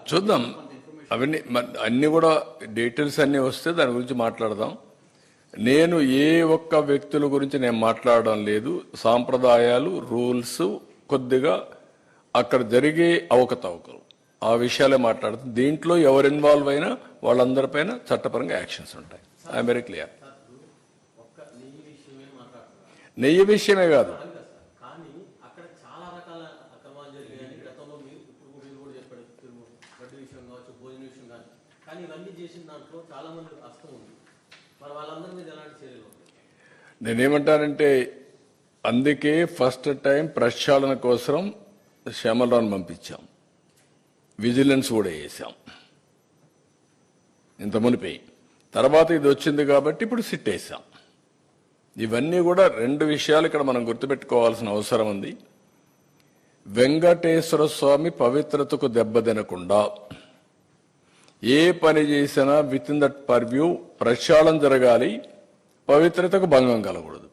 చూద్దాం. అవన్నీ అన్ని కూడా డీటెయిల్స్ అన్నీ వస్తే దాని గురించి మాట్లాడదాం. నేను ఏ ఒక్క వ్యక్తుల గురించి నేను మాట్లాడడం లేదు. సాంప్రదాయాలు, రూల్స్, కొద్దిగా అక్కడ జరిగే అవకతవకలు, ఆ విషయాలే మాట్లాడుతాం. దీంట్లో ఎవరు ఇన్వాల్వ్ అయినా వాళ్ళందరిపైన చట్టపరంగా యాక్షన్స్ ఉంటాయి. I'm very clear. నెయ్యి విషయమే కాదు, నేనేమంటానంటే అందుకే ఫస్ట్ టైం ప్రక్షాళన కోసం శ్యామలరావును పంపించాం, విజిలెన్స్ కూడా వేసాం ఇంత మునిపోయి. తర్వాత ఇది వచ్చింది కాబట్టి ఇప్పుడు సిట్ వేసాం. ఇవన్నీ కూడా రెండు విషయాలు ఇక్కడ మనం గుర్తుపెట్టుకోవాల్సిన అవసరం ఉంది. వెంకటేశ్వర స్వామి పవిత్రతకు దెబ్బతినకుండా ఏ పని చేసినా విత్ ఇన్ దట్ పర్వ్యూ ప్రక్షాళన జరగాలి, పవిత్రతకు భంగం కలగకూడదు.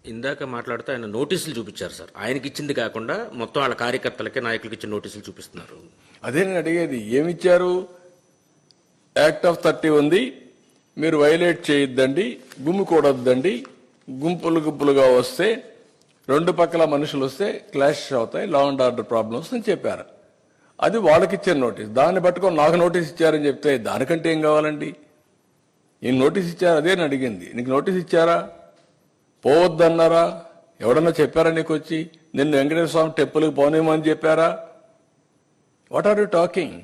ఇందాక మాట్లాడుతూ ఆయన నోటీసులు చూపించారు సార్. ఆయనకి ఇచ్చింది కాకుండా మొత్తం వాళ్ళ కార్యకర్తలకి, నాయకులకి ఇచ్చిన నోటీసులు చూపిస్తున్నారు. అదే నేను అడిగేది, ఏమిచ్చారు? యాక్ట్ ఆఫ్ 30 ఉంది, మీరు వైలేట్ చేయొద్దండి, గుమ్మికూడొద్దండి, గుంపులు గుంపులుగా వస్తే రెండు పక్కల మనుషులు వస్తే క్లాష్ అవుతాయి, లా అండ్ ఆర్డర్ ప్రాబ్లమ్స్ అని చెప్పారు. అది వాళ్ళకి ఇచ్చిన నోటీస్. దాన్ని పట్టుకొని నాకు నోటీస్ ఇచ్చారని చెప్తే దానికంటే ఏం కావాలండి? ఈయన నోటీస్ ఇచ్చారు, అదే నేను అడిగింది. నీకు నోటీస్ ఇచ్చారా? పోవద్దన్నారా? ఎవడన్నా చెప్పారా నీకు వచ్చి నిన్ను వెంకటేశ్వర స్వామి టెంపుల్కి పోనేమని చెప్పారా? What are you talking?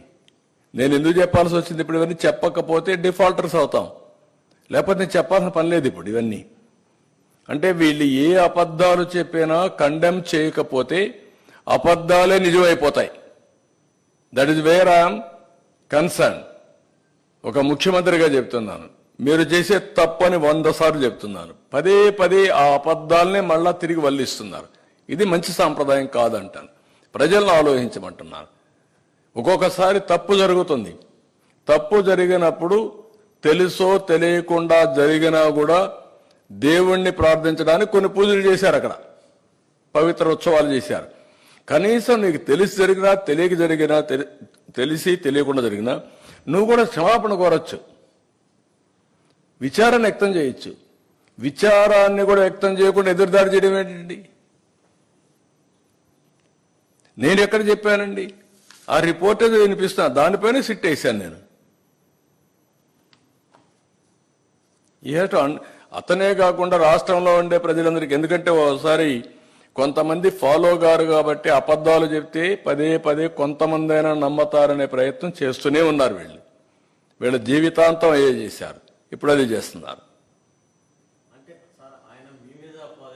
నేను ఎందుకు చెప్పాల్సి వచ్చింది? ఇప్పుడు ఇవన్నీ చెప్పకపోతే డిఫాల్టర్స్ అవుతాం, లేకపోతే నేను చెప్పాల్సిన పని లేదు ఇప్పుడు ఇవన్నీ. అంటే వీళ్ళు ఏ అబద్ధాలు చెప్పినా కండెమ్ చేయకపోతే అబద్ధాలే నిజమైపోతాయి. That is where I'm concern. ఒక ముఖ్యమంత్రిగా చెప్తున్నాను, మీరు చేసే తప్పని 100 సార్లు చెప్తున్నాను. పదే పదే ఆ అబద్ధాలనే మళ్ళా తిరిగి వల్లిస్తున్నారు. ఇది మంచి సాంప్రదాయం కాదంటాను. ప్రజలను ఆలోచించమంటున్నారు. ఒక్కొక్కసారి తప్పు జరుగుతుంది. తప్పు జరిగినప్పుడు తెలుసో తెలియకుండా జరిగినా కూడా దేవుణ్ణి ప్రార్థించడానికి కొన్ని పూజలు చేశారు, అక్కడ పవిత్ర ఉత్సవాలు చేశారు. కనీసం నీకు తెలిసి జరిగినా తెలియక జరిగినా, తెలిసి తెలియకుండా జరిగినా నువ్వు కూడా క్షమాపణ కోరచ్చు, విచారణ వ్యక్తం చేయొచ్చు. విచారాన్ని కూడా వ్యక్తం చేయకుండా ఎదురుదాడి చేయడం ఏంటండి? నేను ఎక్కడ చెప్పానండి? ఆ రిపోర్ట్ ఏదో వినిపిస్తున్నా, దానిపైన సిట్ వేశాను నేను. అతనే కాకుండా రాష్ట్రంలో ఉండే ప్రజలందరికీ, ఎందుకంటే ఒకసారి కొంతమంది ఫాలో గారు కాబట్టి అబద్ధాలు చెప్తే పదే పదే కొంతమంది అయినా నమ్మతారనే ప్రయత్నం చేస్తూనే ఉన్నారు. వీళ్ళ జీవితాంతం అయ్యే చేశారు, ఇప్పుడు అది చేస్తున్నారు.